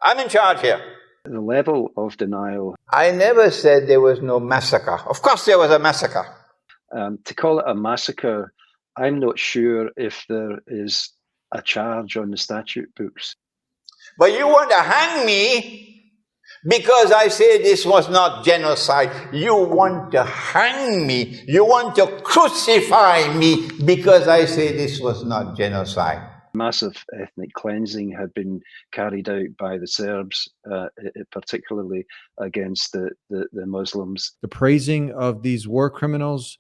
I'm in charge here. The level of denial. I never said there was no massacre. Of course there was a massacre. To call it a massacre, I'm not sure if there is a charge on the statute books. But you want to hang me because I say this was not genocide. You want to hang me. You want to crucify me because I say this was not genocide. Massive ethnic cleansing had been carried out by the Serbs, particularly against the Muslims. The praising of these war criminals.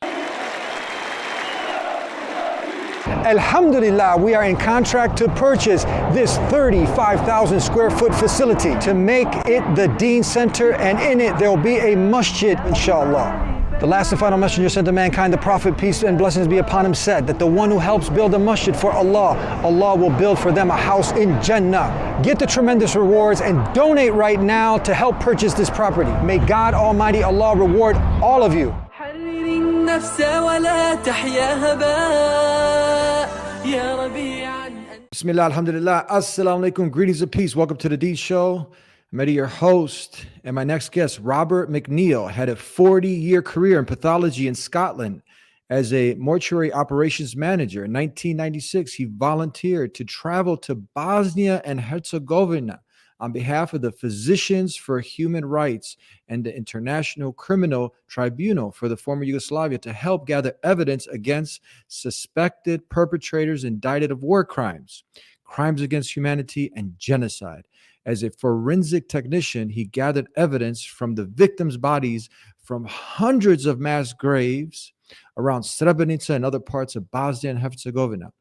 Alhamdulillah, we are in contract to purchase this 35,000 square foot facility to make it the Deen Center, and in it there will be a masjid, inshallah. The last and final messenger sent to mankind, the Prophet, peace and blessings be upon him, said that the one who helps build a masjid for Allah, Allah will build for them a house in Jannah. Get the tremendous rewards and donate right now to help purchase this property. May God Almighty Allah reward all of you. Bismillah, alhamdulillah, assalamu alaikum, greetings of peace. Welcome to the D Show. I'm Eddie, your host, and my next guest, Robert McNeil, had a 40-year career in pathology in Scotland as a mortuary operations manager. In 1996, he volunteered to travel to Bosnia and Herzegovina on behalf of the Physicians for Human Rights and the International Criminal Tribunal for the former Yugoslavia to help gather evidence against suspected perpetrators indicted of war crimes, crimes against humanity, and genocide. As a forensic technician, he gathered evidence from the victims' bodies from hundreds of mass graves around Srebrenica and other parts of Bosnia and Herzegovina,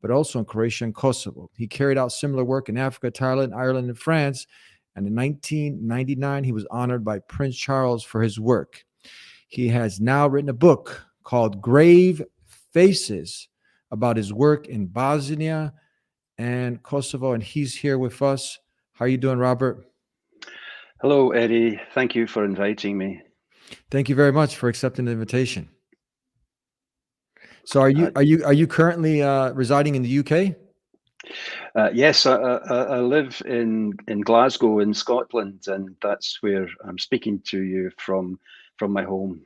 but also in Croatia and Kosovo. He carried out similar work in Africa, Thailand, Ireland, and France. And in 1999, he was honored by Prince Charles for his work. He has now written a book called Grave Faces about his work in Bosnia and Kosovo, and he's here with us. How are you doing, Robert? Hello, Eddie. Thank you for inviting me. Thank you very much for accepting the invitation. So, are you currently residing in the UK? Yes, I live in Glasgow, in Scotland, and that's where I'm speaking to you from my home.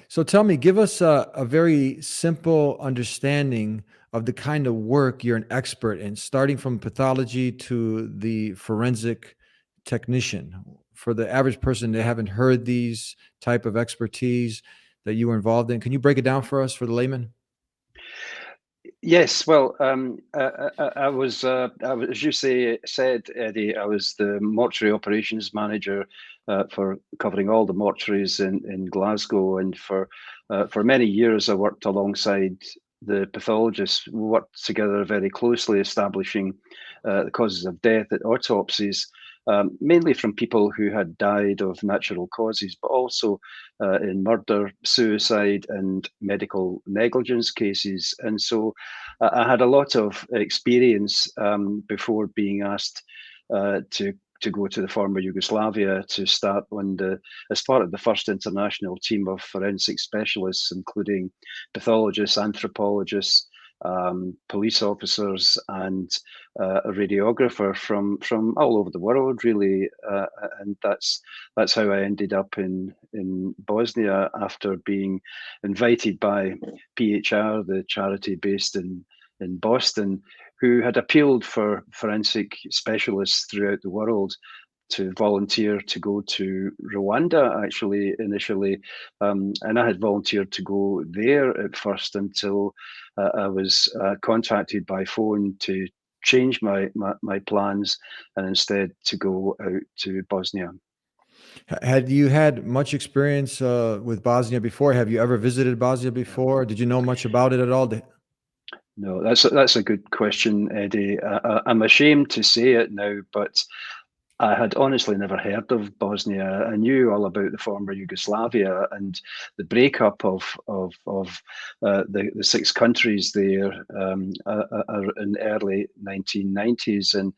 So, tell me, give us a very simple understanding of the kind of work you're an expert in, starting from pathology to the forensic technician. For the average person, they haven't heard these type of expertise that you were involved in. Can you break it down for us, for the layman? Yes, well, I was, as you said, Eddie, I was the mortuary operations manager for covering all the mortuaries in Glasgow, and for many years I worked alongside the pathologists. We worked together very closely, establishing the causes of death at autopsies, mainly from people who had died of natural causes, but also in murder, suicide, and medical negligence cases. And so I had a lot of experience before being asked to go to the former Yugoslavia to start as part of the first international team of forensic specialists, including pathologists, anthropologists, police officers, and a radiographer from all over the world, really. And that's how I ended up in Bosnia after being invited by PHR, the charity based in Boston, who had appealed for forensic specialists throughout the world to volunteer to go to Rwanda, actually, initially. And I had volunteered to go there at first until I was contacted by phone to change my plans and instead to go out to Bosnia. Had you had much experience with Bosnia before? Have you ever visited Bosnia before? Did you know much about it at all? No, that's a good question, Eddie. I'm ashamed to say it now, but I had honestly never heard of Bosnia. I knew all about the former Yugoslavia and the breakup of the six countries there in the early 1990s, and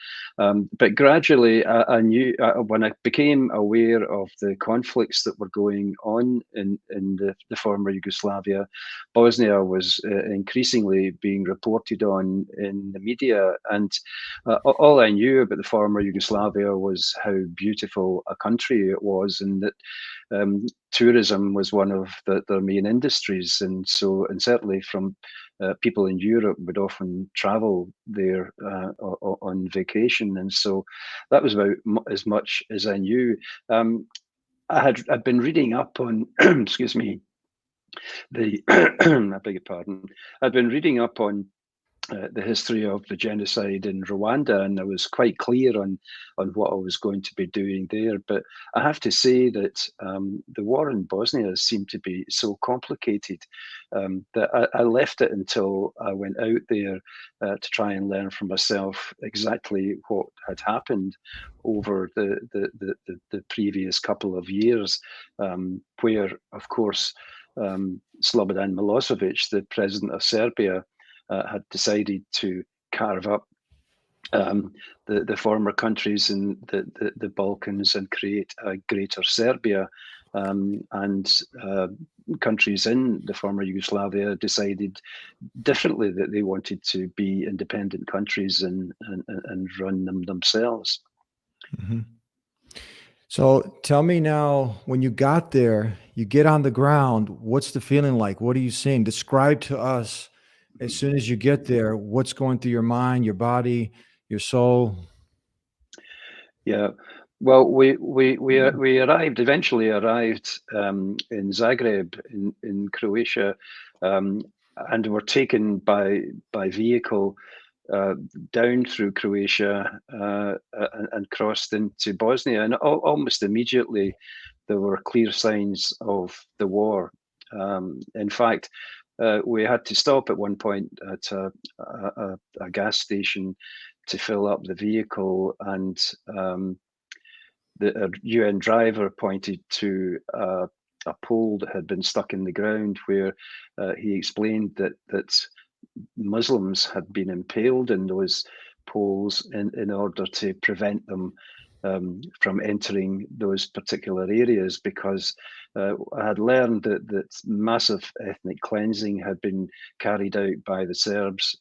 but gradually I knew when I became aware of the conflicts that were going on in the former Yugoslavia. Bosnia was increasingly being reported on in the media, and all I knew about the former Yugoslavia was how beautiful a country it was, and that tourism was one of their main industries, and certainly from people in Europe would often travel there on vacation, and so that was about as much as I knew. I'd been reading up on excuse me, the I beg your pardon. I'd been reading up on the history of the genocide in Rwanda, and I was quite clear on what I was going to be doing there. But I have to say that the war in Bosnia seemed to be so complicated that I left it until I went out there to try and learn for myself exactly what had happened over the previous couple of years, where, of course, Slobodan Milosevic, the president of Serbia, had decided to carve up the former countries in the Balkans and create a greater Serbia. And countries in the former Yugoslavia decided differently, that they wanted to be independent countries and run them themselves. Mm-hmm. So tell me now, when you got there, you get on the ground, what's the feeling like? What are you seeing? Describe to us, as soon as you get there, what's going through your mind, your body, your soul? Yeah, well, we eventually arrived in Zagreb in Croatia, and were taken by vehicle down through Croatia and crossed into Bosnia, and almost immediately there were clear signs of the war. In fact, we had to stop at one point at a gas station to fill up the vehicle, and the UN driver pointed to a pole that had been stuck in the ground, where he explained that Muslims had been impaled in those poles in order to prevent them from entering those particular areas, because I had learned that massive ethnic cleansing had been carried out by the Serbs,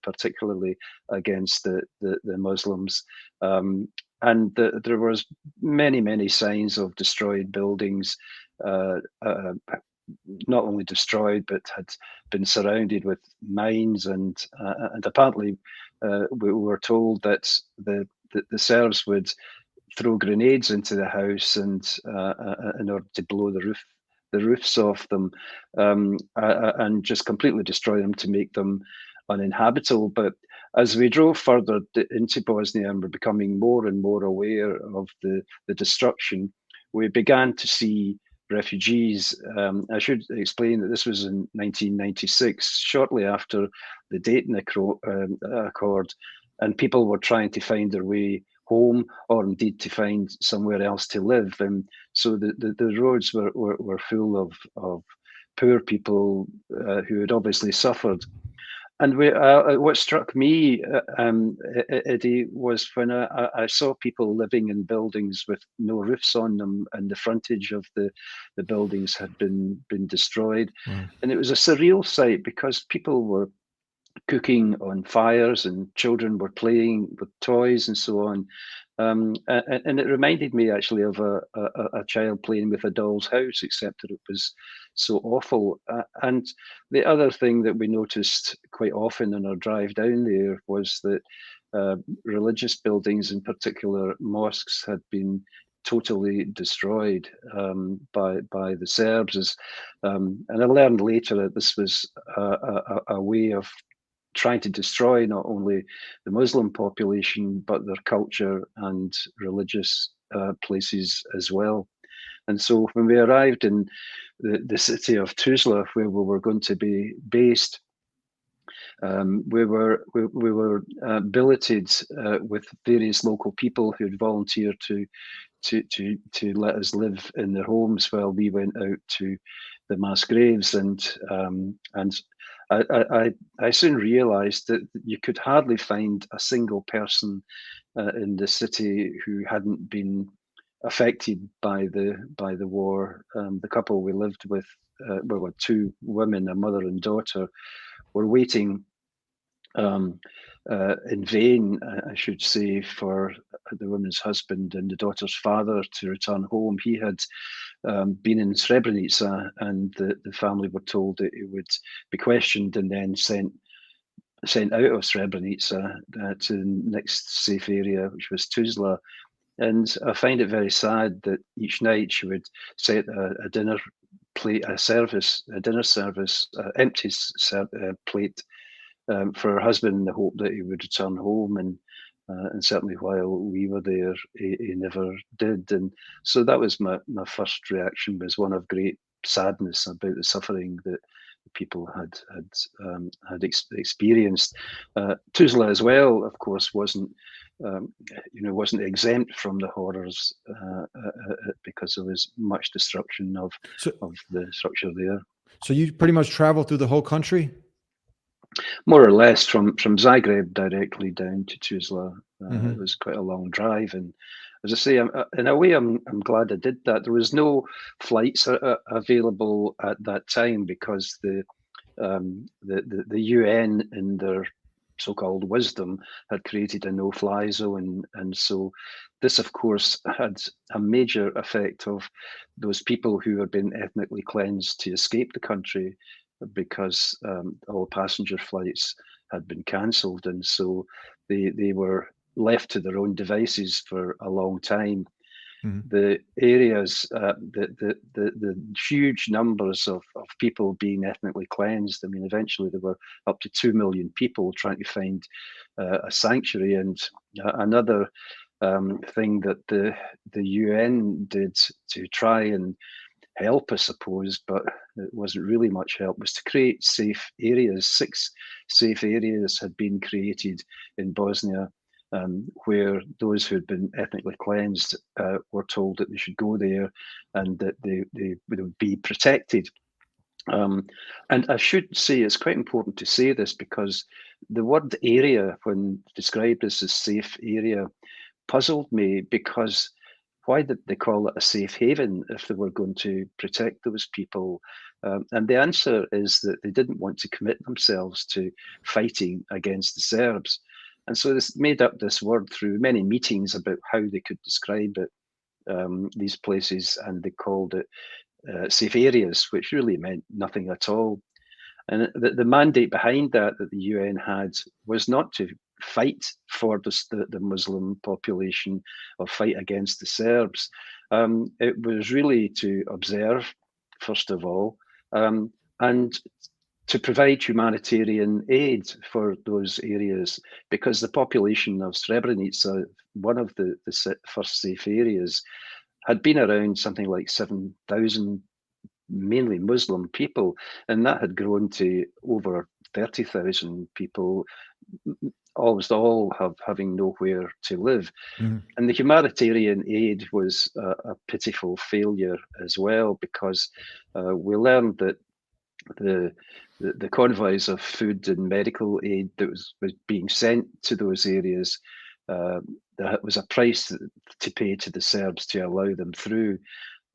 particularly against the Muslims. And there was many signs of destroyed buildings, not only destroyed, but had been surrounded with mines, and apparently we were told that the Serbs would throw grenades into the house and in order to blow the roofs off them, and just completely destroy them to make them uninhabitable. But as we drove further into Bosnia and were becoming more and more aware of the destruction, we began to see refugees. I should explain that this was in 1996, shortly after the Dayton Accord, and people were trying to find their way home, or indeed to find somewhere else to live. And so the roads were full of poor people who had obviously suffered. And what struck me, Eddie, was when I saw people living in buildings with no roofs on them, and the frontage of the buildings had been destroyed. Wow. And it was a surreal sight, because people were cooking on fires and children were playing with toys and so on. And it reminded me actually of a child playing with a doll's house, except that it was so awful. And the other thing that we noticed quite often on our drive down there was that religious buildings, in particular mosques, had been totally destroyed by the Serbs. And I learned later that this was a way of trying to destroy not only the Muslim population, but their culture and religious places as well. And so when we arrived in the city of Tuzla, where we were going to be based, We were billeted with various local people who had volunteered to let us live in their homes while we went out to the mass graves, and I soon realised that you could hardly find a single person in the city who hadn't been affected by the war. The couple we lived with, were two women, a mother and daughter, were waiting in vain, I should say, for the woman's husband and the daughter's father to return home. He had been in Srebrenica, and the family were told that he would be questioned and then sent out of Srebrenica to the next safe area, which was Tuzla. And I find it very sad that each night she would set a dinner plate, a dinner service, empty plate for her husband in the hope that he would return home. And certainly while we were there, he never did. And so that was my first reaction, was one of great sadness about the suffering that people had experienced. Tuzla as well, of course, wasn't exempt from the horrors because there was much destruction of the structure there. So you pretty much traveled through the whole country? More or less, from Zagreb directly down to Tuzla. It was quite a long drive, and as I say, in a way, I'm glad I did that. There was no flights available at that time because the UN, in their so-called wisdom, had created a no-fly zone, and so this, of course, had a major effect of those people who had been ethnically cleansed to escape the country, because all passenger flights had been cancelled, and so they were left to their own devices for a long time. The areas, the huge numbers of people being ethnically cleansed. I mean, eventually there were up to 2 million people trying to find a sanctuary. And another thing that the UN did to try and help, I suppose, but it wasn't really much help, was to create safe areas. 6 safe areas had been created in Bosnia, where those who had been ethnically cleansed were told that they should go there and that they would be protected. And I should say, it's quite important to say this, because the word area, when described as a safe area, puzzled me, because why did they call it a safe haven if they were going to protect those people? And the answer is that they didn't want to commit themselves to fighting against the Serbs. And so this made up this word through many meetings about how they could describe it, these places, and they called it safe areas, which really meant nothing at all. And the mandate behind that the UN had was not to fight for the Muslim population or fight against the Serbs. It was really to observe, first of all, and to provide humanitarian aid for those areas, because the population of Srebrenica, one of the first safe areas, had been around something like 7,000 mainly Muslim people, and that had grown to over 30,000 people, almost all having nowhere to live. And the humanitarian aid was a pitiful failure as well, because we learned that the convoys of food and medical aid that was being sent to those areas, there was a price to pay to the Serbs to allow them through.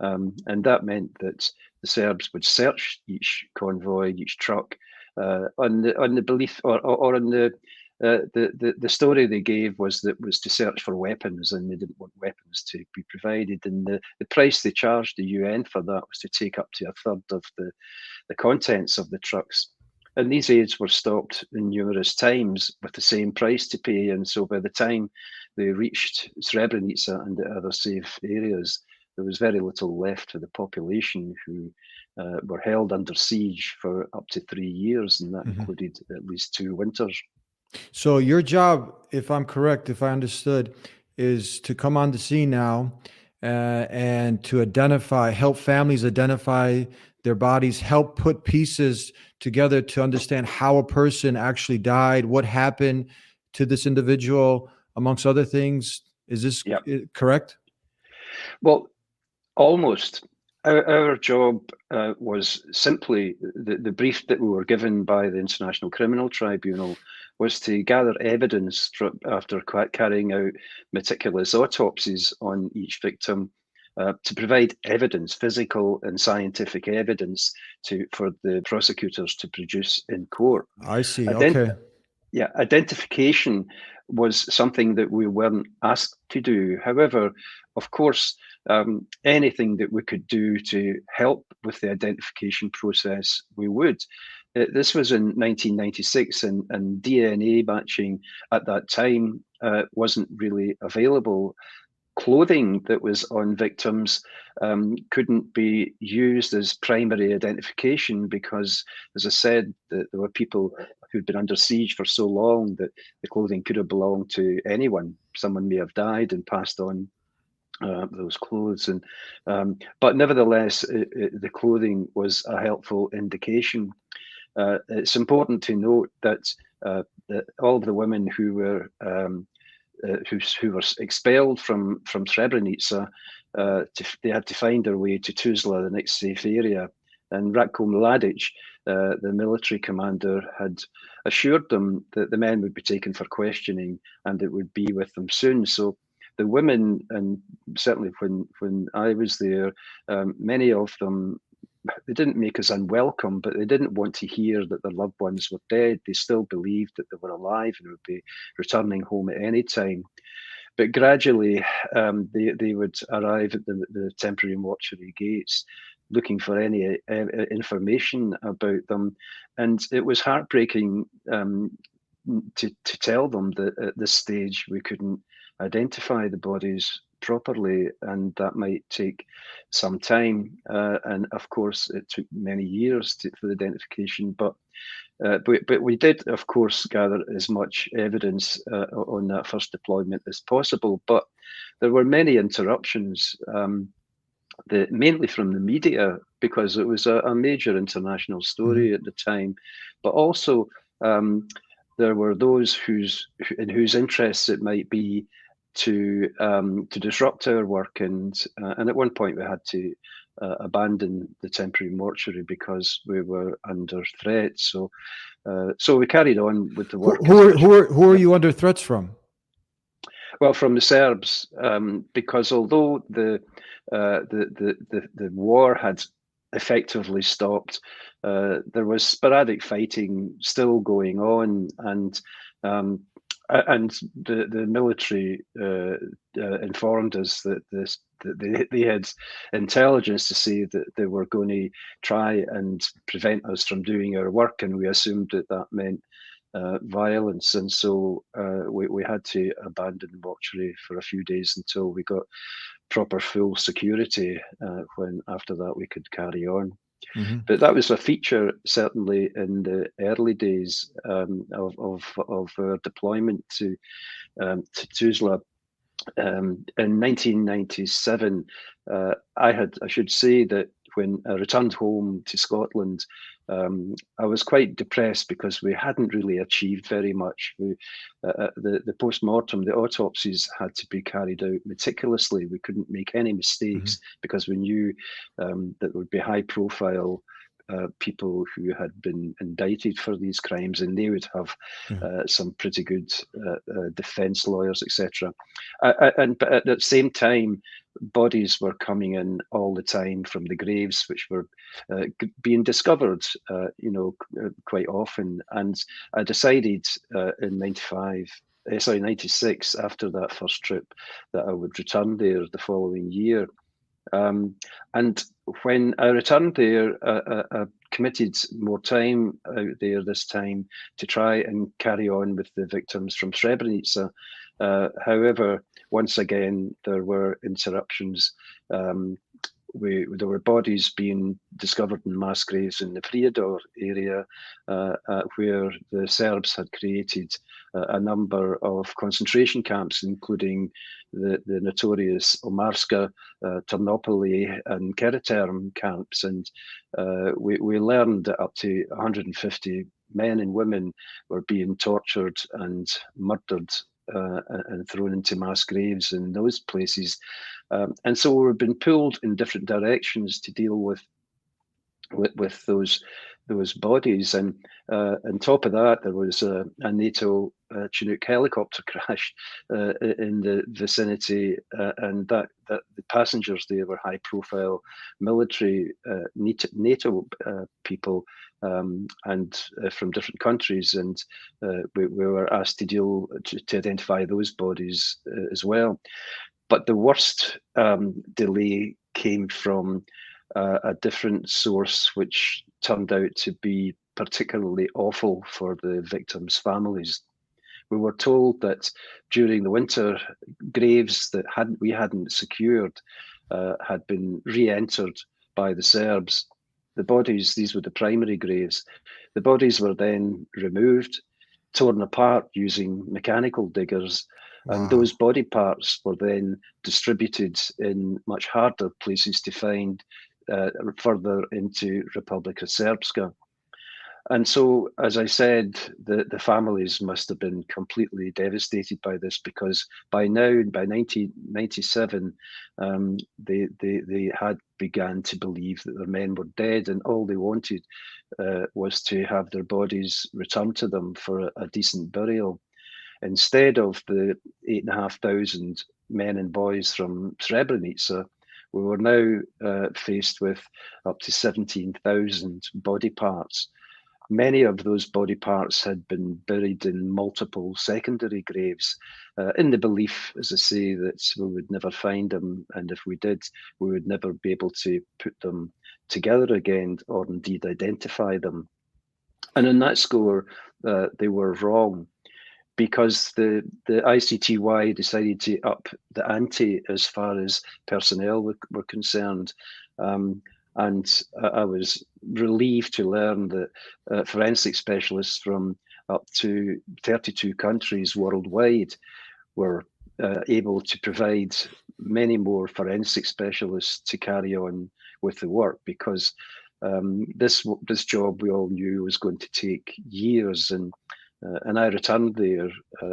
And that meant that the Serbs would search each convoy, each truck, on the belief, or on the story they gave was to search for weapons, and they didn't want weapons to be provided. And the price they charged the UN for that was to take up to a third of the contents of the trucks. And these aids were stopped numerous times with the same price to pay. And so by the time they reached Srebrenica and the other safe areas, there was very little left for the population, who were held under siege for up to 3 years, and that included at least 2 winters. So your job, if I'm correct, if I understood, is to come on the scene now and to help families identify their bodies, help put pieces together to understand how a person actually died, what happened to this individual, amongst other things. Is this Yeah. correct? Well, almost. Our job was simply the brief that we were given by the International Criminal Tribunal was to gather evidence after carrying out meticulous autopsies on each victim, to provide evidence, physical and scientific evidence, for the prosecutors to produce in court. I see. Okay. Yeah, identification was something that we weren't asked to do. However, of course, anything that we could do to help with the identification process, we would. This was in 1996, and DNA matching at that time wasn't really available. Clothing that was on victims couldn't be used as primary identification because, as I said, there were people who'd been under siege for so long that the clothing could have belonged to anyone. Someone may have died and passed on those clothes, but nevertheless, the clothing was a helpful indication. It's important to note that all of the women who were expelled from Srebrenica, they had to find their way to Tuzla, the next safe area. And Ratko Mladic, the military commander, had assured them that the men would be taken for questioning and it would be with them soon. So the women, and certainly when I was there, many of them, they didn't make us unwelcome, but they didn't want to hear that their loved ones were dead. They still believed that they were alive and would be returning home at any time. But gradually, they would arrive at the temporary mortuary gates looking for any information about them. And it was heartbreaking to tell them that at this stage we couldn't identify the bodies properly, and that might take some time. And of course, it took many years for the identification. But we did, of course, gather as much evidence on that first deployment as possible. But there were many interruptions, mainly from the media, because it was a major international story at the time. But also, there were those in whose interests it might be to disrupt our work, and at one point we had to abandon the temporary mortuary because we were under threat. So we carried on with the work. Who are you under threats from? Well, from the Serbs, because although the war had effectively stopped, there was sporadic fighting still going on, and the military informed us that they had intelligence to say that they were going to try and prevent us from doing our work, and we assumed that meant violence, and so we had to abandon the mortuary for a few days until we got proper full security, when after that we could carry on. But that was a feature certainly in the early days of our deployment to Tuzla. In 1997, I should say that when I returned home to Scotland, I was quite depressed because we hadn't really achieved very much. The post-mortem, the autopsies had to be carried out meticulously. We couldn't make any mistakes because we knew that there would be high-profile people who had been indicted for these crimes, and they would have some pretty good defense lawyers, etc. But at the same time, bodies were coming in all the time from the graves, which were being discovered, quite often. And I decided in 96, after that first trip, that I would return there the following year. And when I returned there, I committed more time out there this time to try and carry on with the victims from Srebrenica. However, once again, there were interruptions. there were bodies being discovered in mass graves in the Prijedor area, where the Serbs had created a number of concentration camps, including the notorious Omarska, Ternopili, and Karaterm camps. And we learned that up to 150 men and women were being tortured and murdered and thrown into mass graves in those places. And so we've been pulled in different directions to deal with those bodies. And on top of that, there was a NATO Chinook helicopter crash in the vicinity, and that the passengers there were high-profile military NATO people and from different countries, and we were asked to identify those bodies as well. But the worst delay came from a different source, which turned out to be particularly awful for the victims' families. We were told that during the winter, graves that we hadn't secured had been re-entered by the Serbs. The bodies, these were the primary graves, the bodies were then removed, torn apart using mechanical diggers, and those body parts were then distributed in much harder places to find further into Republika Srpska. And so, as I said, the families must have been completely devastated by this, because by now, by 1997, they had begun to believe that their men were dead, and all they wanted was to have their bodies returned to them for a decent burial. Instead of the 8,500 men and boys from Srebrenica, we were now faced with up to 17,000 body parts. Many of those body parts had been buried in multiple secondary graves, in the belief, as I say, that we would never find them, and if we did, we would never be able to put them together again, or indeed identify them. And in that score, they were wrong, because the ICTY decided to up the ante as far as personnel were concerned. And I was relieved to learn that forensic specialists from up to 32 countries worldwide were able to provide many more forensic specialists to carry on with the work, because this job we all knew was going to take years, and I returned there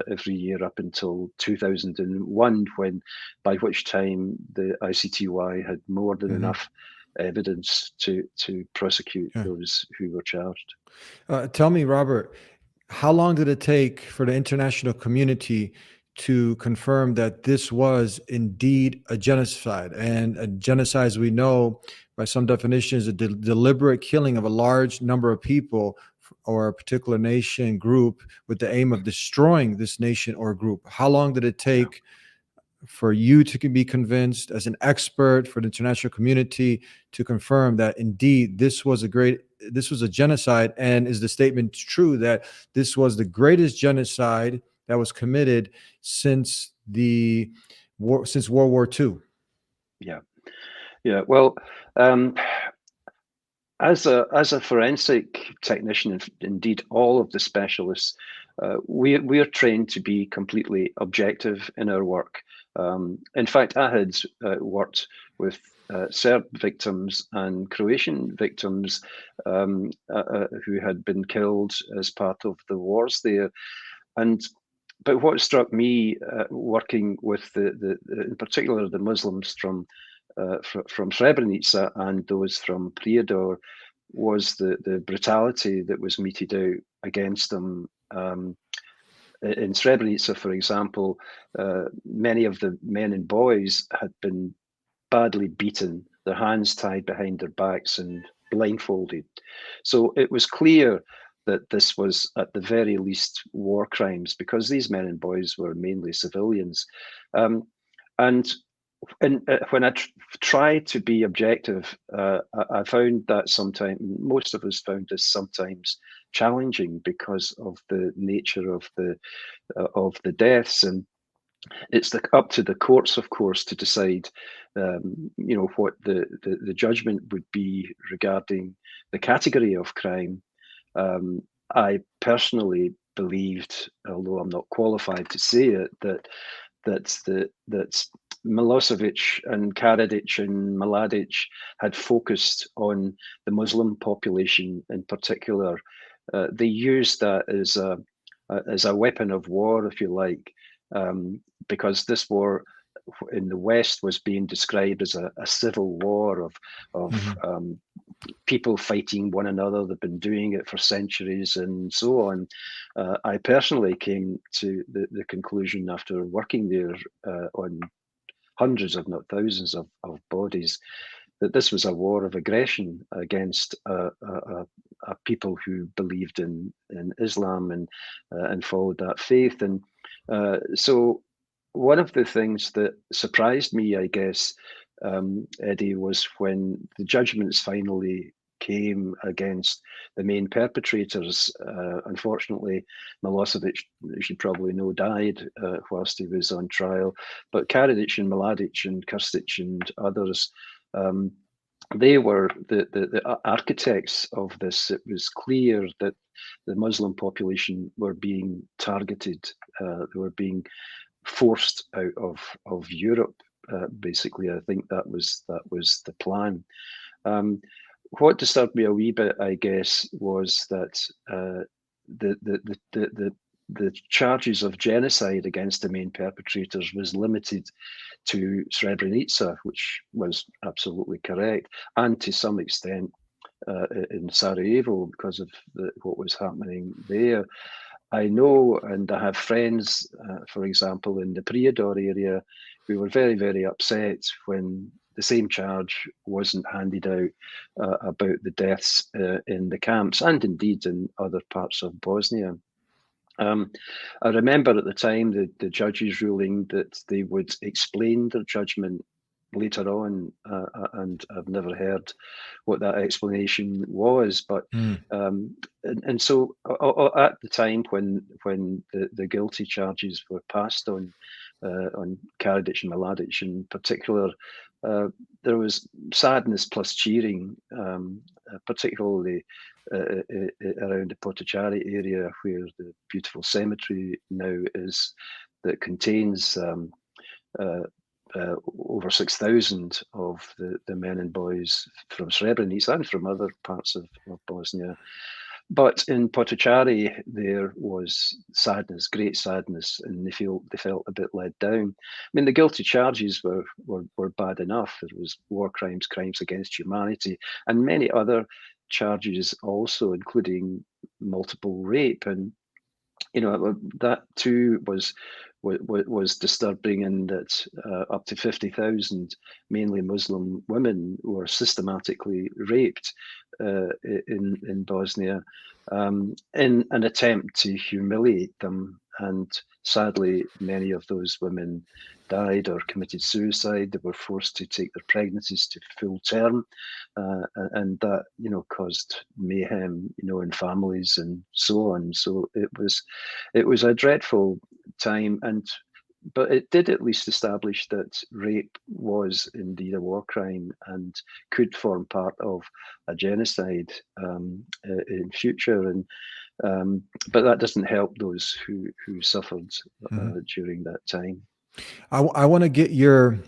every year up until 2001, by which time the ICTY had more than enough evidence to prosecute those who were charged. Tell me, Robert, how long did it take for the international community to confirm that this was indeed a genocide? And a genocide, as we know, by some definitions, a deliberate killing of a large number of people or a particular nation group with the aim of destroying this nation or group. How long did it take for you to be convinced, as an expert, for the international community to confirm that indeed this was a genocide? And is the statement true that this was the greatest genocide that was committed since World War II? Yeah. Well, as a forensic technician, indeed all of the specialists, we are trained to be completely objective in our work. In fact, I had worked with Serb victims and Croatian victims who had been killed as part of the wars there. But what struck me working with in particular the Muslims from Srebrenica and those from Prijedor was the brutality that was meted out against them. In Srebrenica, for example, many of the men and boys had been badly beaten, their hands tied behind their backs and blindfolded. So it was clear that this was at the very least war crimes, because these men and boys were mainly civilians. And when I tried to be objective, I found that sometimes, most of us found this sometimes challenging because of the nature of the deaths. And it's up to the courts, of course, to decide, what the judgment would be regarding the category of crime. I personally believed, although I'm not qualified to say it, that Milosevic and Karadzic and Mladic had focused on the Muslim population in particular. They used that as a weapon of war, if you like, because this war in the West was being described as a civil war of people fighting one another. They've been doing it for centuries and so on. I personally came to the conclusion after working there on hundreds, if not thousands, of bodies, that this was a war of aggression against a people who believed in Islam and followed that faith. And so one of the things that surprised me, I guess, Eddie, was when the judgments finally came against the main perpetrators. Unfortunately, Milosevic, as you probably know, died whilst he was on trial. But Karadzic and Mladic and Krstic and others, they were the architects of this. It was clear that the Muslim population were being targeted. They were being forced out of Europe. Basically, I think that was the plan. What disturbed me a wee bit, I guess, was that the charges of genocide against the main perpetrators was limited to Srebrenica, which was absolutely correct, and to some extent in Sarajevo because of what was happening there. I know, and I have friends, for example, in the Prijedor area, who were very, very upset when the same charge wasn't handed out about the deaths in the camps and indeed in other parts of Bosnia. I remember at the time the judges ruling that they would explain their judgment later on, and I've never heard what that explanation was. But and so at the time when the guilty charges were passed on Karadzic and Mladic in particular, there was sadness plus cheering, particularly around the Potocari area, where the beautiful cemetery now is, that contains over 6,000 of the men and boys from Srebrenica and from other parts of Bosnia. But in Potocari, there was sadness, great sadness, and they felt a bit let down. I mean, the guilty charges were bad enough. There was war crimes, crimes against humanity, and many other charges also, including multiple rape. And that too was disturbing, in that up to 50,000 mainly Muslim women were systematically raped in Bosnia in an attempt to humiliate them. And sadly, many of those women died or committed suicide. They were forced to take their pregnancies to full term, and that caused mayhem in families and so on. So it was a dreadful time, but it did at least establish that rape was indeed a war crime and could form part of a genocide in future. And but that doesn't help those who suffered during that time. I want to get your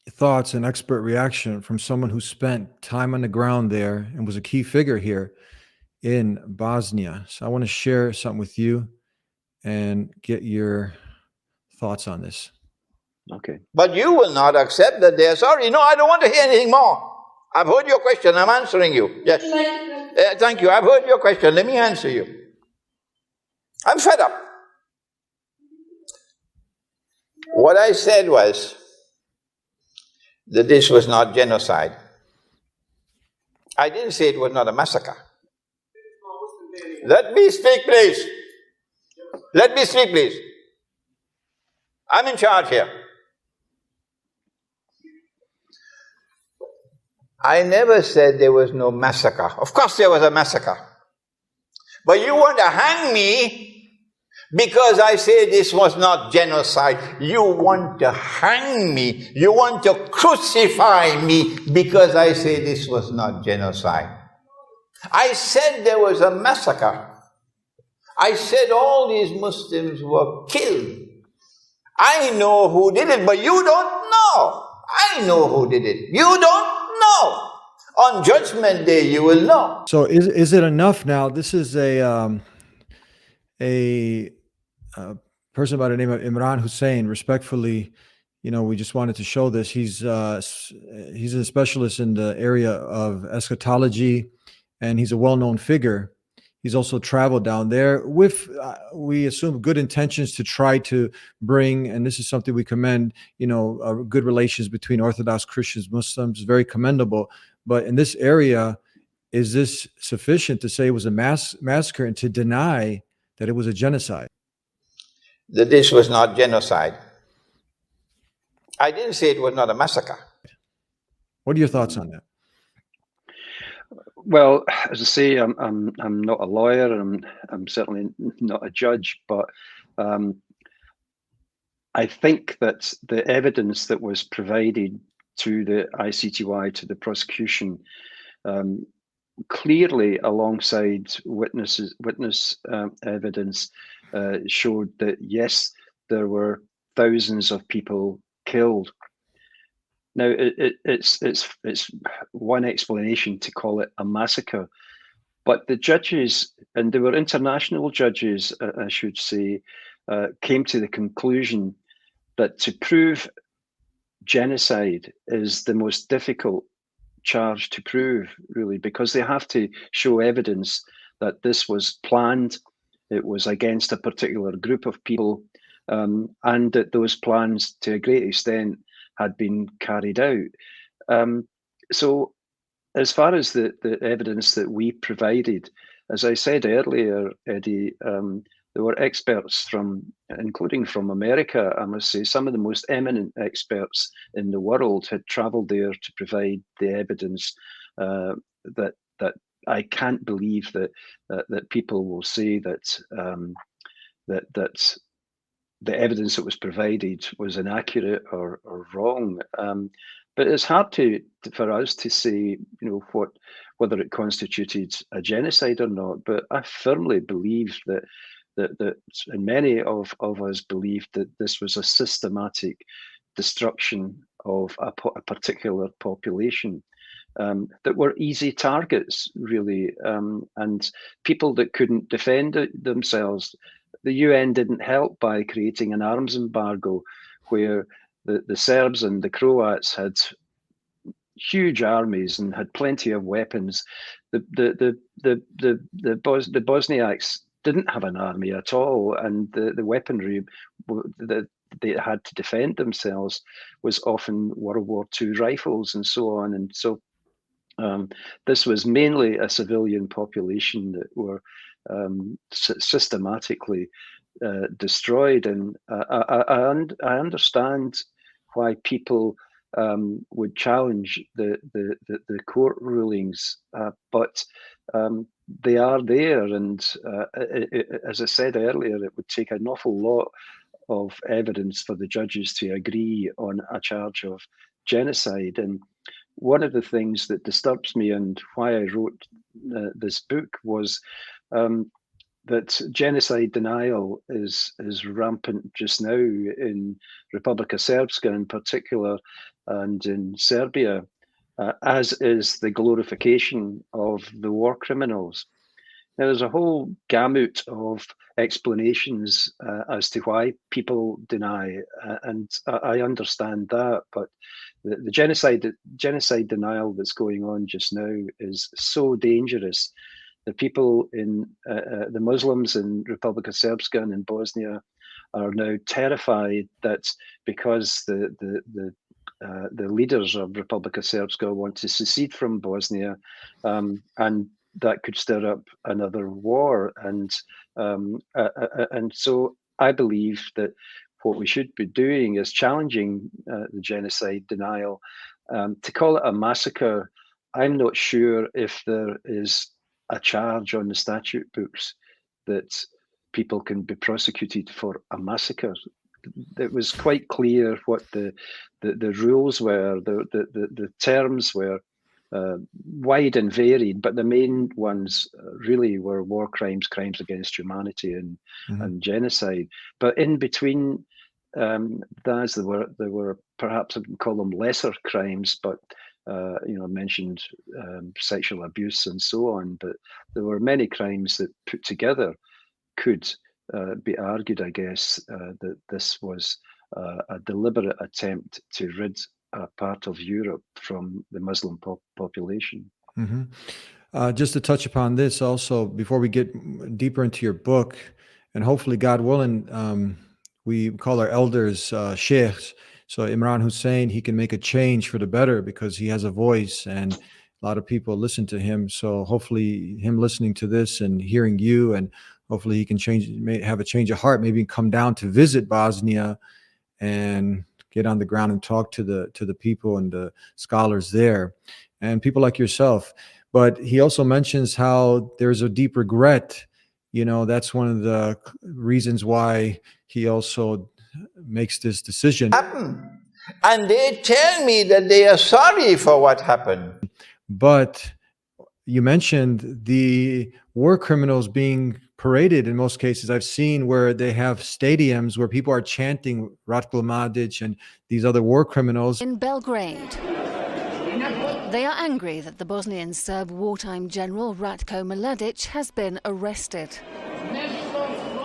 thoughts and expert reaction from someone who spent time on the ground there and was a key figure here in Bosnia. So I want to share something with you and get your thoughts on this. Okay. But you will not accept that they're sorry. No, I don't want to hear anything more. I've heard your question. I'm answering you. Yes. Thank you. I've heard your question. Let me answer you. I'm fed up. What I said was that this was not genocide. I didn't say it was not a massacre. Let me speak, please. Let me speak, please. I'm in charge here. I never said there was no massacre. Of course there was a massacre. But you want to hang me Because I say this was not genocide. You want to hang me. You want to crucify me because I say this was not genocide. I said there was a massacre. I said all these Muslims were killed. I know who did it, but you don't know. I know who did it. You don't know. On Judgment Day, you will know. So is it enough now? This is a person by the name of Imran Hosein. Respectfully, we just wanted to show this. He's a specialist in the area of eschatology, and he's a well-known figure. He's also traveled down there with, we assume, good intentions to try to bring, and this is something we commend, good relations between Orthodox Christians, Muslims, very commendable. But in this area, is this sufficient to say it was a massacre and to deny that it was a genocide? That this was not genocide. I didn't say it was not a massacre. What are your thoughts on that? Well, as I say, I'm not a lawyer, and I'm certainly not a judge, but I think that the evidence that was provided to the ICTY, to the prosecution, clearly alongside witness evidence, showed that yes, there were thousands of people killed. Now, it's one explanation to call it a massacre, but the judges, and they were international judges, I should say, came to the conclusion that to prove genocide is the most difficult charge to prove, really, because they have to show evidence that this was planned, it was against a particular group of people, and that those plans, to a great extent, had been carried out. So as far as the evidence that we provided, as I said earlier, Eddie, there were experts including from America, I must say, some of the most eminent experts in the world had traveled there to provide the evidence that I can't believe that people will say that the evidence that was provided was inaccurate or wrong. But it's hard for us to say, whether it constituted a genocide or not. But I firmly believe that and many of us believed that this was a systematic destruction of a particular population, that were easy targets, really, and people that couldn't defend themselves. The UN didn't help by creating an arms embargo, where the Serbs and the Croats had huge armies and had plenty of weapons. The Bosniaks didn't have an army at all, and the weaponry that they had to defend themselves was often World War II rifles and so on. And so this was mainly a civilian population that were systematically destroyed. And I understand why people would challenge the court rulings, but they are there, and as I said earlier, it would take an awful lot of evidence for the judges to agree on a charge of genocide. And one of the things that disturbs me and why I wrote this book was that genocide denial is rampant just now in Republika Srpska in particular, and in Serbia, as is the glorification of the war criminals. Now, there's a whole gamut of explanations as to why people deny, and I understand that, but the genocide denial that's going on just now is so dangerous. The people in the Muslims in Republika Srpska and in Bosnia are now terrified that because the leaders of Republika Srpska want to secede from Bosnia, and that could stir up another war. And so I believe that what we should be doing is challenging the genocide denial. To call it a massacre, I'm not sure if there is a charge on the statute books that people can be prosecuted for a massacre. It was quite clear what the rules were. The terms were wide and varied, but the main ones really were war crimes, crimes against humanity, and genocide. But in between those, there were perhaps I can call them lesser crimes, but mentioned sexual abuse and so on. But there were many crimes that put together could be argued, I guess, that this was a deliberate attempt to rid a part of Europe from the Muslim population. Just to touch upon this also, before we get deeper into your book, and hopefully, God willing, we call our elders sheikhs. So Imran Hosein, he can make a change for the better because he has a voice and a lot of people listen to him. So hopefully him listening to this and hearing you, and hopefully he can have a change of heart, maybe come down to visit Bosnia and get on the ground and talk to the people and the scholars there and people like yourself. But he also mentions how there's a deep regret. That's one of the reasons why he also makes this decision. And they tell me that they are sorry for what happened. But you mentioned the war criminals being paraded in most cases. I've seen where they have stadiums where people are chanting Ratko Mladic and these other war criminals. In Belgrade, they are angry that the Bosnian Serb wartime general Ratko Mladic has been arrested.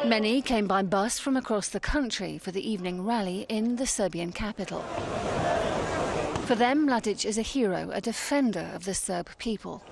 Many came by bus from across the country for the evening rally in the Serbian capital. For them, Mladic is a hero, a defender of the Serb people.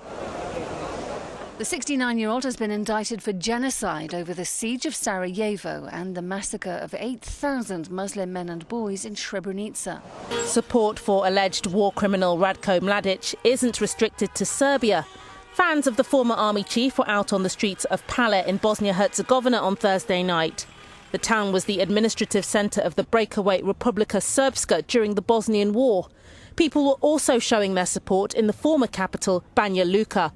The 69-year-old has been indicted for genocide over the siege of Sarajevo and the massacre of 8,000 Muslim men and boys in Srebrenica. Support for alleged war criminal Ratko Mladic isn't restricted to Serbia. Fans of the former army chief were out on the streets of Pale in Bosnia-Herzegovina on Thursday night. The town was the administrative centre of the breakaway Republika Srpska during the Bosnian War. People were also showing their support in the former capital, Banja Luka.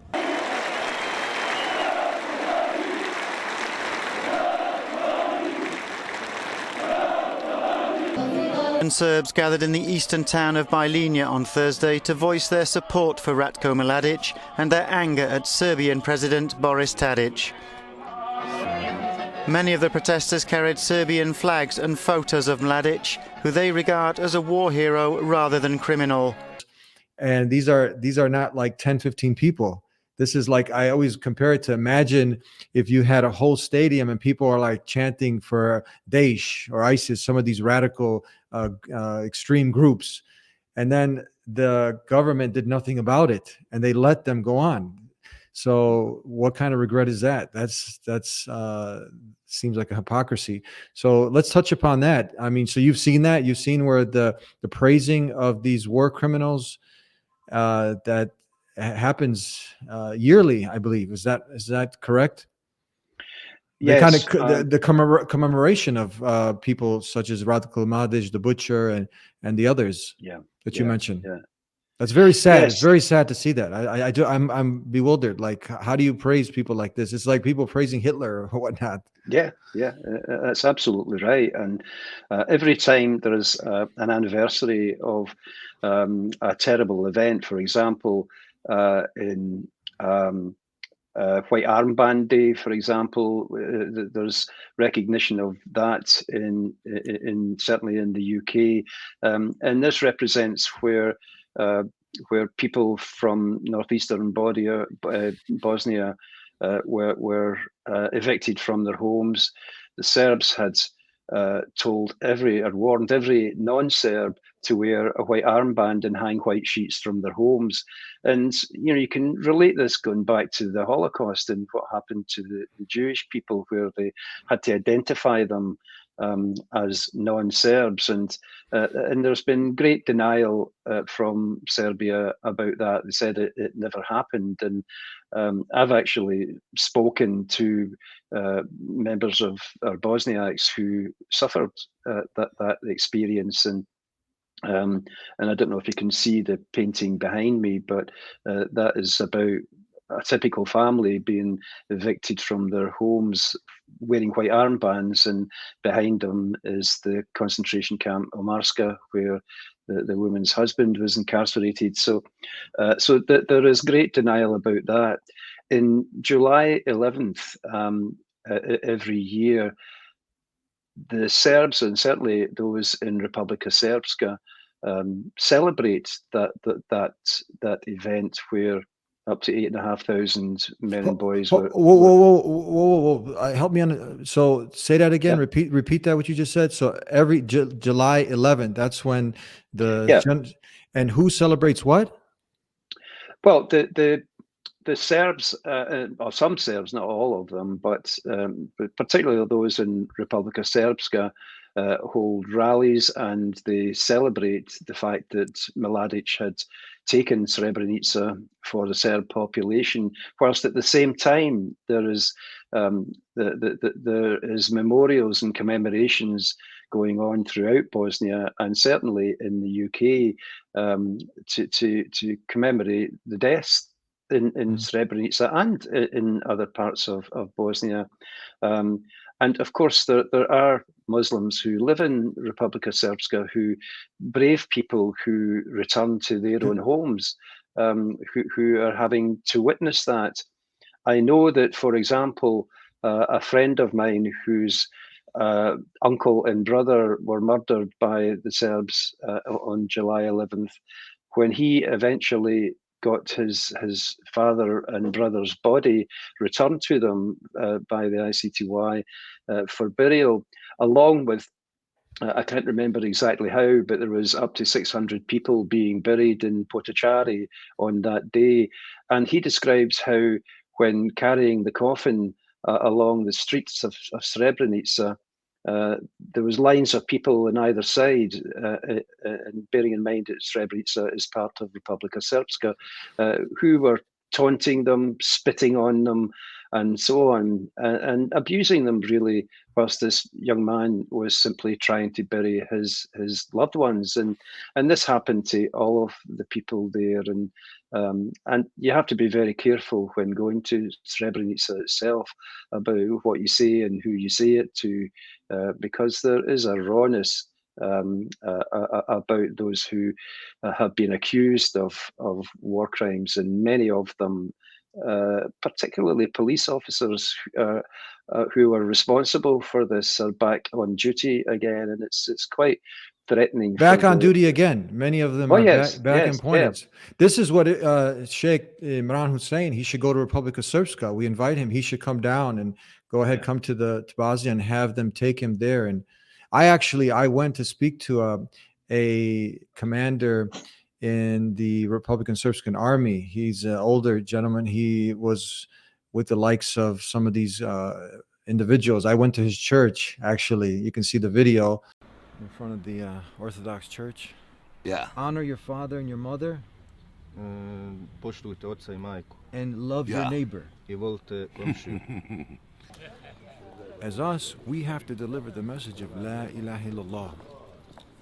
Serbs gathered in the eastern town of Bajlina on Thursday to voice their support for Ratko Mladic and their anger at Serbian President Boris Tadic. Many of the protesters carried Serbian flags and photos of Mladic, who they regard as a war hero rather than criminal. And these are not like 10, 15 people. This is like, I always compare it to, imagine if you had a whole stadium and people are like chanting for Daesh or ISIS, some of these radical extreme groups, and then the government did nothing about it and they let them go on. So what kind of regret is that? That's seems like a hypocrisy. So let's touch upon that. I mean, so you've seen that, you've seen where the praising of these war criminals that happens yearly, I believe. Is that correct? Yes. The commemoration of people such as Ratko Mladic, the butcher, and the others that you mentioned. Yeah. That's very sad. Yes. It's very sad to see that. I'm bewildered. Like, how do you praise people like this? It's like people praising Hitler or whatnot. Yeah, that's absolutely right. And every time there is an anniversary of a terrible event, for example, in White Armband Day, for example, there's recognition of that in certainly in the UK, and this represents where people from northeastern Bosnia were evicted from their homes. The Serbs had warned every non-Serb to wear a white armband and hang white sheets from their homes. And you can relate this going back to the Holocaust and what happened to the Jewish people, where they had to identify them as non-Serbs, and there's been great denial from Serbia about that. They said it never happened, and I've actually spoken to members of our Bosniaks who suffered that experience, and I don't know if you can see the painting behind me, but that is about a typical family being evicted from their homes wearing white armbands, and behind them is the concentration camp Omarska, where the woman's husband was incarcerated. So there is great denial about that. In July 11th, every year, the Serbs, and certainly those in Republika Srpska, celebrate that event where up to 8,500 men and boys were. Whoa! Help me on. So say that again. Yeah. Repeat that what you just said. So every July 11th, that's when and who celebrates what? Well, the Serbs, or some Serbs, not all of them, but particularly those in Republika Srpska, hold rallies, and they celebrate the fact that Mladic had taken Srebrenica for the Serb population, whilst at the same time there is memorials and commemorations going on throughout Bosnia, and certainly in the UK, to commemorate the deaths in Srebrenica and in other parts of Bosnia. And of course, there are Muslims who live in Republika Srpska, who brave people who return to their own homes, who are having to witness that. I know that, for example, a friend of mine whose uncle and brother were murdered by the Serbs on July 11th, when he eventually got his father and brother's body returned to them by the ICTY for burial, along with, I can't remember exactly how, but there was up to 600 people being buried in Potocari on that day. And he describes how, when carrying the coffin along the streets of Srebrenica, there was lines of people on either side, and bearing in mind that Srebrenica is part of Republika Srpska, who were taunting them, spitting on them, and so on, and abusing them, really, whilst this young man was simply trying to bury his loved ones. And this happened to all of the people there. And you have to be very careful when going to Srebrenica itself about what you say and who you say it to, because there is a rawness about those who have been accused of war crimes, and many of them, particularly police officers who are responsible for this, are back on duty again, and it's quite threatening. Back on duty again. Many of them are back employed. Yeah. This is what Sheikh Imran Hosein, he should go to Republika Srpska. We invite him. He should come down and go ahead, come to Bosnia, and have them take him there. And I went to speak to a commander in the Republican Srpskan army. He's an older gentleman. He was with the likes of some of these individuals. I went to his church, actually. You can see the video in front of the Orthodox Church. Yeah. Honor your father and your mother. Poštujte oca I majku. And love your neighbor. I volite komšiju. As us, we have to deliver the message of La ilaha illallah.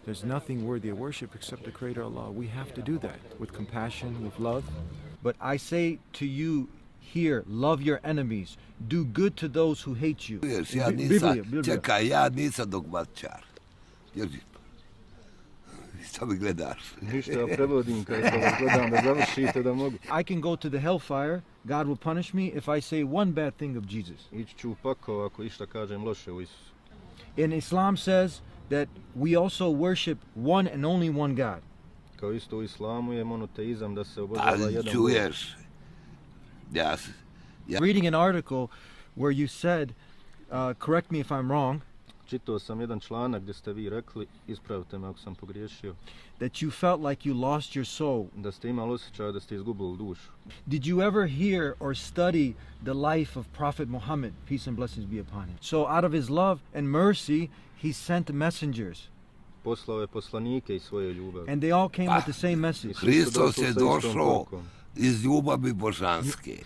There's nothing worthy of worship except the Creator Allah. We have to do that with compassion, with love. But I say to you here, love your enemies. Do good to those who hate you. Čekaj, ja nisam dogmatičar. Šta mi gledaš? Ništa, ja prevodim kada vas gledam da završite da mogu. I can go to the hellfire. God will punish me if I say one bad thing of Jesus. Ići ću u pakao ako išta kažem loše u Isusu. And Islam says that we also worship one and only one God. Kao isto u islamu je monoteizam da se obožava jedan Bog. Yes. Reading an article where you said, correct me if I'm wrong, čitao sam jedan članak gdje ste vi rekli, ispravite me ako sam pogriješio, that you felt like you lost your soul. Da ste imali osjećaj da ste izgubili dušu. Did you ever hear or study the life of Prophet Muhammad, peace and blessings be upon him? So out of his love and mercy, he sent messengers. Poslao je poslanike iz svoje ljubavi. And they all came with the same message. Hristos je došao iz ljubavi božanske.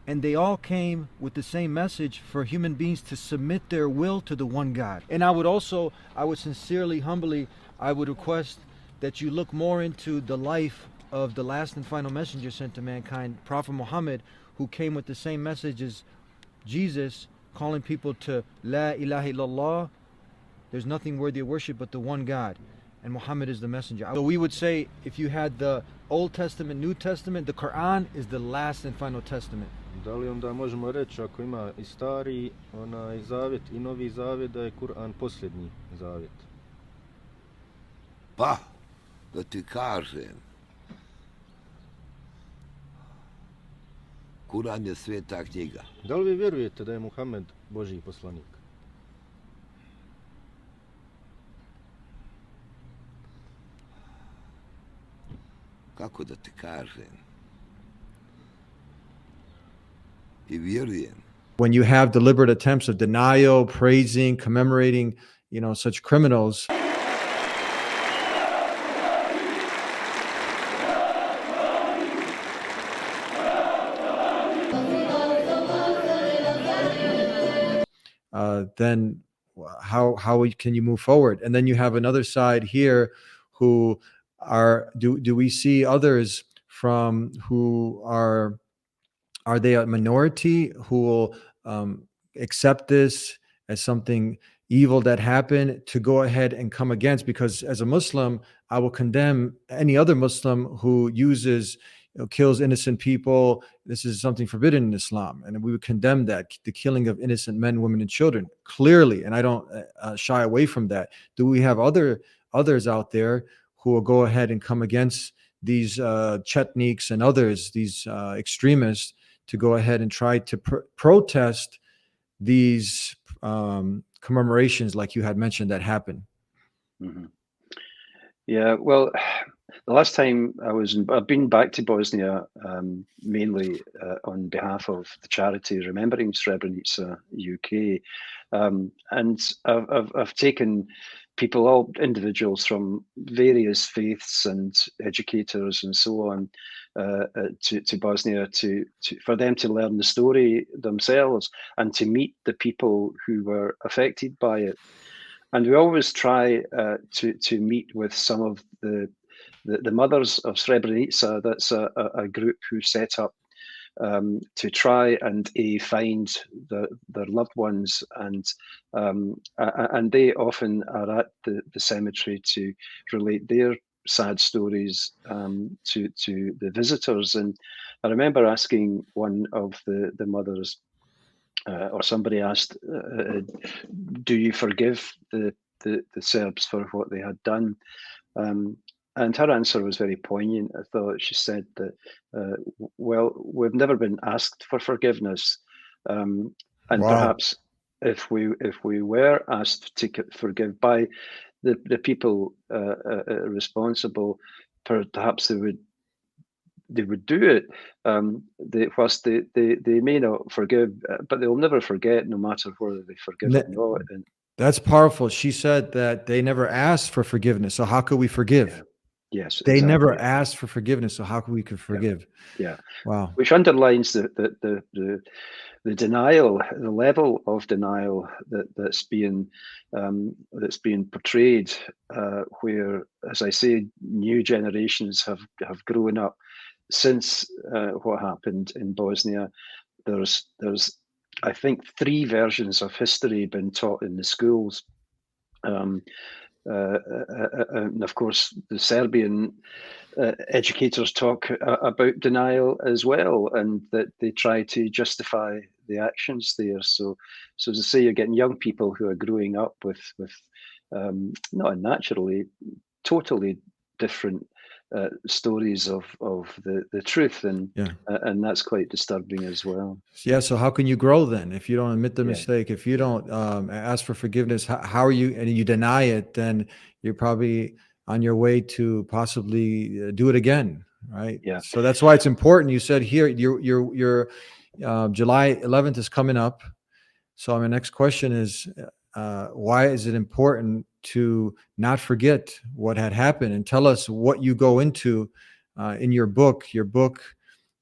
And they all came with the same message for human beings to submit their will to the one God. And I would sincerely, humbly, I would request that you look more into the life of the last and final messenger sent to mankind, Prophet Muhammad, who came with the same message as Jesus calling people to La ilaha illallah. There's nothing worthy of worship but the one God, and Muhammad is the messenger. So we would say, if you had the Old Testament, New Testament, the Quran is the last and final testament. Da li onda možemo reći, ako ima i stari zavjet i novi zavjet, da je Kur'an posljednji zavjet? Pa, da ti kažem, Kur'an je sveta knjiga. Da li vi vjerujete da je Muhammed Božji poslanik? Kako da ti kažem? I vjerujem. When you have deliberate attempts of denial, praising, commemorating, such criminals. Then how can you move forward? And then you have another side here who do we see others from who are they a minority who will accept this as something evil that happened to go ahead and come against? Because as a Muslim, I will condemn any other Muslim who uses, kills innocent people. This is something forbidden in Islam, and we would condemn that, the killing of innocent men, women, and children, clearly. And I don't shy away from that. Do we have others out there who will go ahead and come against these Chetniks and others, these extremists, to go ahead and try to protest these commemorations like you had mentioned that happen? Mm-hmm. Yeah, well, the last time I've been back to Bosnia mainly on behalf of the charity Remembering Srebrenica UK, and I've taken people, all individuals from various faiths and educators and so on, to Bosnia for them to learn the story themselves and to meet the people who were affected by it. And we always try to meet with some of the mothers of Srebrenica. That's a group who set up to try and find their loved ones, and they often are at the cemetery to relate their sad stories to the visitors. And I remember asking one of the mothers, or somebody asked, do you forgive the Serbs for what they had done? And her answer was very poignant. I thought she said that, well, we've never been asked for forgiveness, and Wow. perhaps if we were asked to forgive by the people responsible, perhaps they would do it. Whilst they may not forgive, but they'll never forget, no matter whether they forgive or not. And that's powerful. She said that they never asked for forgiveness, so how could we forgive? yeah. Yes, They exactly. never asked for forgiveness, so how could we forgive? Yeah. Wow. Which underlines the denial, the level of denial that's being portrayed, where, as I say, new generations have grown up since what happened in Bosnia. There's I think 3 versions of history been taught in the schools. And of course, the Serbian educators talk about denial as well, and that they try to justify the actions there. So as I say, you're getting young people who are growing up with not unnaturally, totally different stories of the truth, and that's quite disturbing as well. Yeah. So how can you grow then if you don't admit the Yeah. mistake? If you don't ask for forgiveness, how are you? And you deny it, then you're probably on your way to possibly do it again, right? Yeah. So that's why it's important. You said here your July 11th is coming up. So my next question is, why is it important to not forget what had happened? And tell us what you go into in your book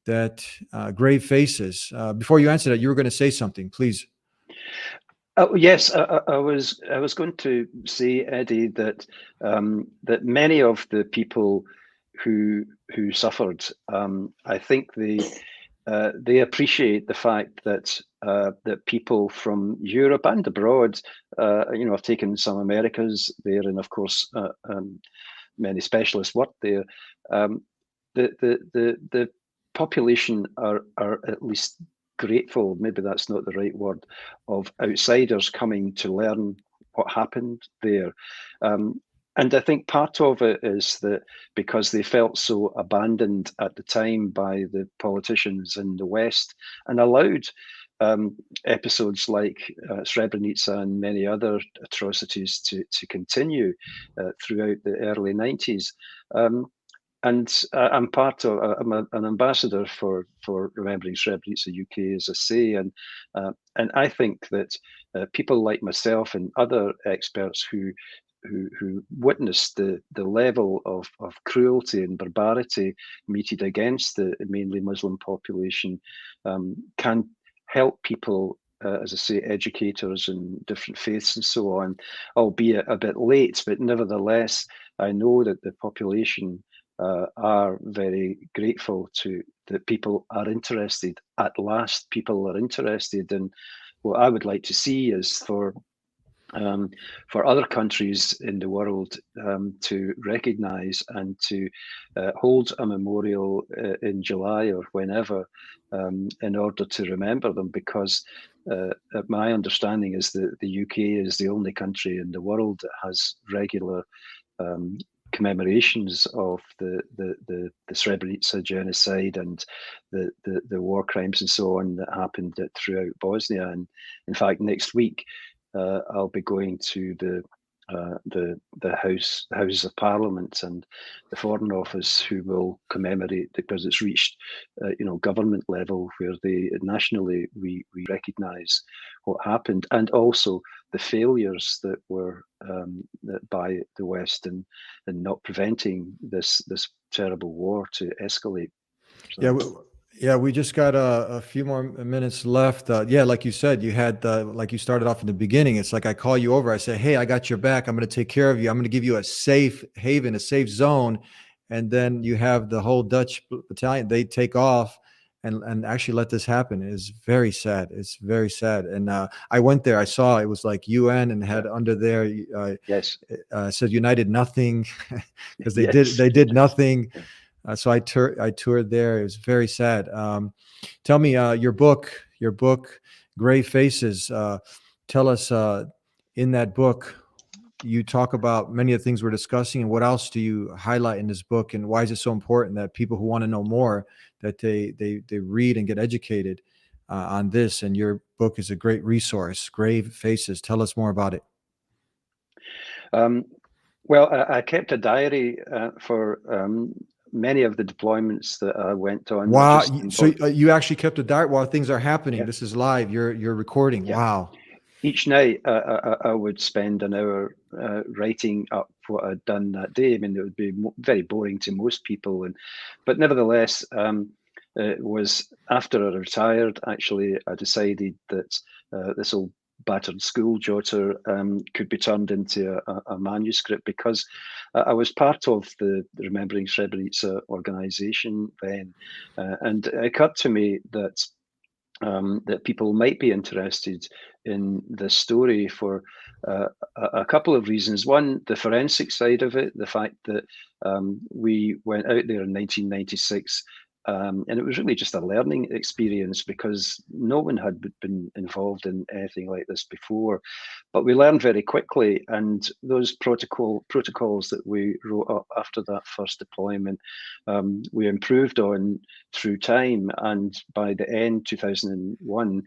that Grave Faces. Before you answer that, you were going to say something, please. Oh, yes, I was going to say, Eddie, that that many of the people who suffered, I think they appreciate the fact that that people from Europe and abroad, have taken some Americas there, and of course many specialists work there. The population are at least grateful, maybe that's not the right word, of outsiders coming to learn what happened there. And I think part of it is that because they felt so abandoned at the time by the politicians in the West and allowed episodes like Srebrenica and many other atrocities to continue throughout the early 90s. And I'm an ambassador for Remembering Srebrenica UK, as I say, and I think that people like myself and other experts who witnessed the level of cruelty and barbarity meted against the mainly Muslim population can help people, as I say, educators and different faiths and so on, albeit a bit late, but nevertheless, I know that the population are very grateful to that people are interested. At last, people are interested, and what I would like to see is for other countries in the world to recognise and to hold a memorial in July or whenever in order to remember them, because my understanding is that the UK is the only country in the world that has regular commemorations of the Srebrenica genocide and the war crimes and so on that happened throughout Bosnia. And in fact, next week I'll be going to the Houses of Parliament and the Foreign Office, who will commemorate, because it's reached government level where they nationally we recognise what happened, and also the failures that were by the West in not preventing this terrible war to escalate. So, we just got a few more minutes left. Like you said, you had like you started off in the beginning. It's like I call you over. I say, hey, I got your back. I'm going to take care of you. I'm going to give you a safe haven, a safe zone. And then you have the whole Dutch battalion. They take off and actually let this happen. It's very sad. It's very sad. And I went there. I saw it was like UN and had under there. Yes. Said United Nothing because they Yes. did nothing. So I toured there. It was very sad. Tell me your book, Gray Faces. Tell us in that book, you talk about many of the things we're discussing, and what else do you highlight in this book, and why is it so important that people who want to know more, that they read and get educated on this? And your book is a great resource, Gray Faces. Tell us more about it. Well, I kept a diary for many of the deployments that I went on. Wow! So you actually kept a diary while things are happening. Yeah. This is live. You're recording. Yeah. Wow! Each night I would spend an hour writing up what I'd done that day. I mean, it would be very boring to most people, but nevertheless, it was after I retired. Actually, I decided that this old battered school jotter could be turned into a manuscript, because I was part of the Remembering Srebrenica organisation then, and it occurred to me that that people might be interested in this story for a couple of reasons. One, the forensic side of it, the fact that we went out there in 1996. And it was really just a learning experience, because no one had been involved in anything like this before. But we learned very quickly, and those protocols that we wrote up after that first deployment, we improved on through time. And by the end 2001,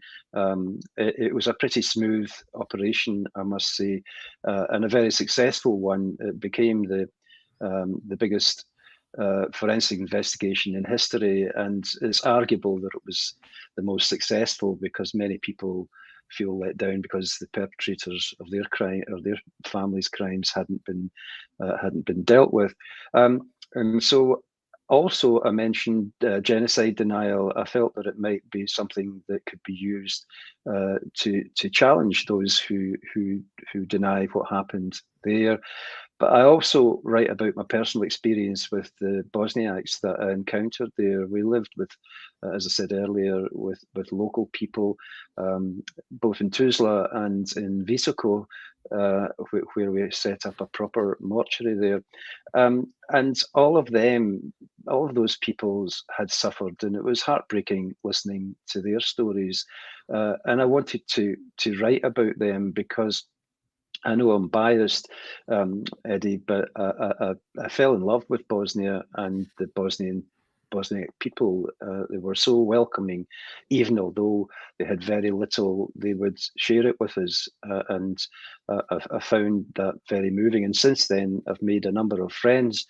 it was a pretty smooth operation, I must say, and a very successful one. It became the biggest forensic investigation in history, and it's arguable that it was the most successful, because many people feel let down because the perpetrators of their crime or their families' crimes hadn't been dealt with. And so, also, I mentioned genocide denial. I felt that it might be something that could be used to challenge those who deny what happened there. But I also write about my personal experience with the Bosniaks that I encountered there. We lived with, as I said earlier, with local people, both in Tuzla and in Visoko, where we set up a proper mortuary there. And all of those peoples had suffered, and it was heartbreaking listening to their stories. And I wanted to write about them because I know I'm biased, Eddie, but I fell in love with Bosnia and the Bosniak people. They were so welcoming, even although they had very little, they would share it with us. And I found that very moving. And since then, I've made a number of friends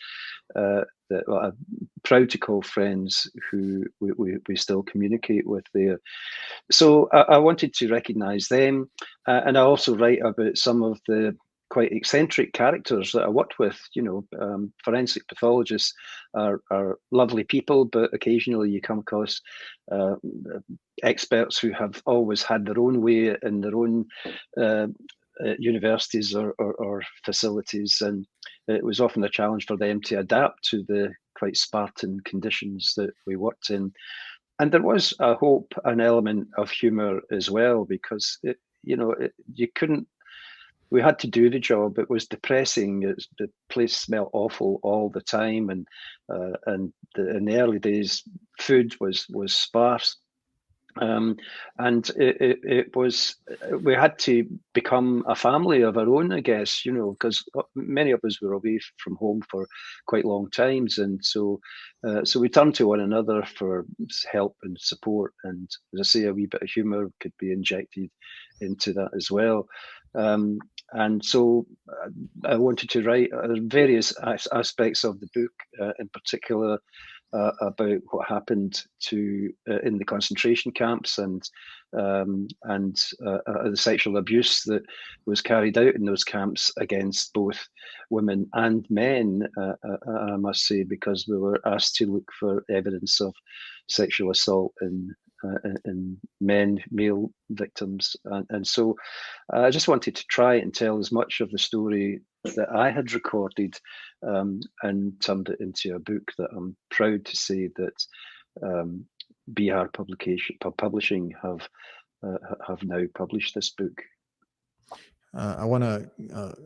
that I'm proud to call friends who we still communicate with there. So I wanted to recognise them, and I also write about some of the quite eccentric characters that I worked with. Forensic pathologists are lovely people, but occasionally you come across experts who have always had their own way in their own universities or facilities, and it was often a challenge for them to adapt to the quite Spartan conditions that we worked in. And there was a hope, an element of humour as well, because you couldn't. We had to do the job. It was depressing. The place smelled awful all the time, and in the early days, food was sparse. And it was, we had to become a family of our own, I guess, because many of us were away from home for quite long times. And so we turned to one another for help and support. And as I say, a wee bit of humour could be injected into that as well. And so I wanted to write various aspects of the book, in particular, about what happened in the concentration camps and the sexual abuse that was carried out in those camps against both women and men, I must say, because we were asked to look for evidence of sexual assault in male victims. And so I just wanted to try and tell as much of the story that I had recorded and turned it into a book that I'm proud to say that Bihar Publishing have now published this book. I want to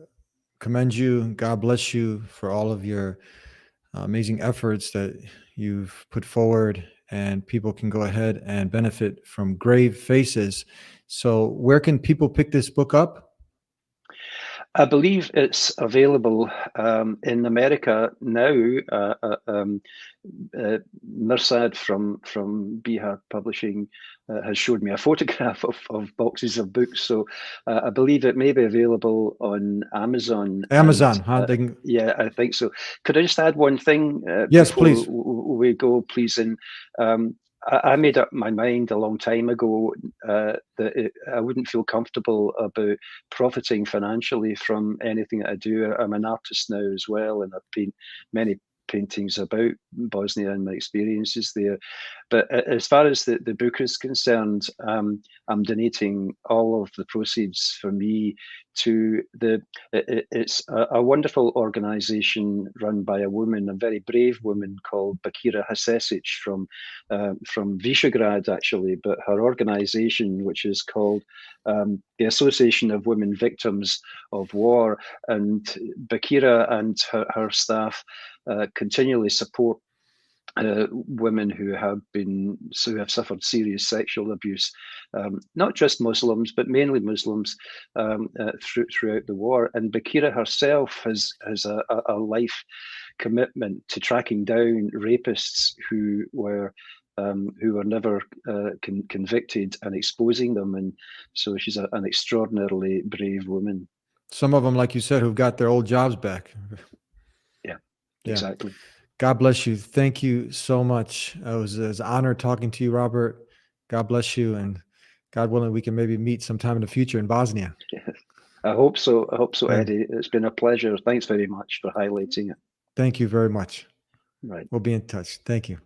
commend you. God bless you for all of your amazing efforts that you've put forward, and people can go ahead and benefit from Grave Faces. So where can people pick this book up? I believe it's available in America now. Mirsad from Bihar Publishing has showed me a photograph of boxes of books. So I believe it may be available on Amazon. Amazon, Yeah, I think so. Could I just add one thing? Yes, before please. We go, please. And I made up my mind a long time ago that I wouldn't feel comfortable about profiting financially from anything that I do. I'm an artist now as well, and I've painted many paintings about Bosnia and my experiences there. But as far as the book is concerned, I'm donating all of the proceeds for me to it's a wonderful organization run by a woman, a very brave woman called Bakira Hasesic from Visegrad, actually. But her organization, which is called the Association of Women Victims of War, and Bakira and her staff continually support women who have suffered serious sexual abuse, not just Muslims, but mainly Muslims throughout the war. And Bakira herself has a life commitment to tracking down rapists who were never convicted and exposing them. And so she's an extraordinarily brave woman. Some of them, like you said, who've got their old jobs back. Yeah. Exactly. God bless you. Thank you so much. It was an honor talking to you, Robert. God bless you. And God willing, we can maybe meet sometime in the future in Bosnia. Yes. I hope so, Eddie. It's been a pleasure. Thanks very much for highlighting it. Thank you very much. Right. We'll be in touch. Thank you.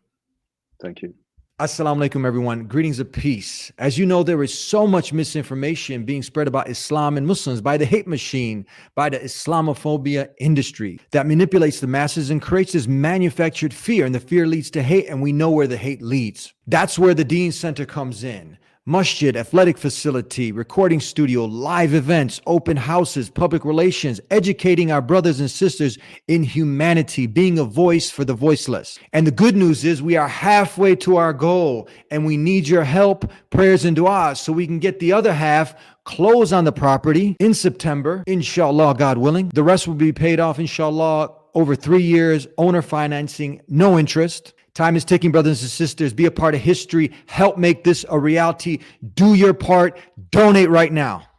Thank you. Assalamu alaikum, everyone. Greetings of peace. As you know, there is so much misinformation being spread about Islam and Muslims by the hate machine, by the Islamophobia industry that manipulates the masses and creates this manufactured fear, and the fear leads to hate, and we know where the hate leads. That's where the Deen Center comes in. Masjid, athletic facility, recording studio, live events, open houses, public relations, educating our brothers and sisters in humanity, being a voice for the voiceless. And the good news is we are halfway to our goal, and we need your help, prayers, and du'as so we can get the other half, close on the property in September, inshallah, God willing. The rest will be paid off, inshallah, over 3 years, owner financing, no interest. Time is ticking, brothers and sisters. Be a part of history. Help make this a reality. Do your part. Donate right now.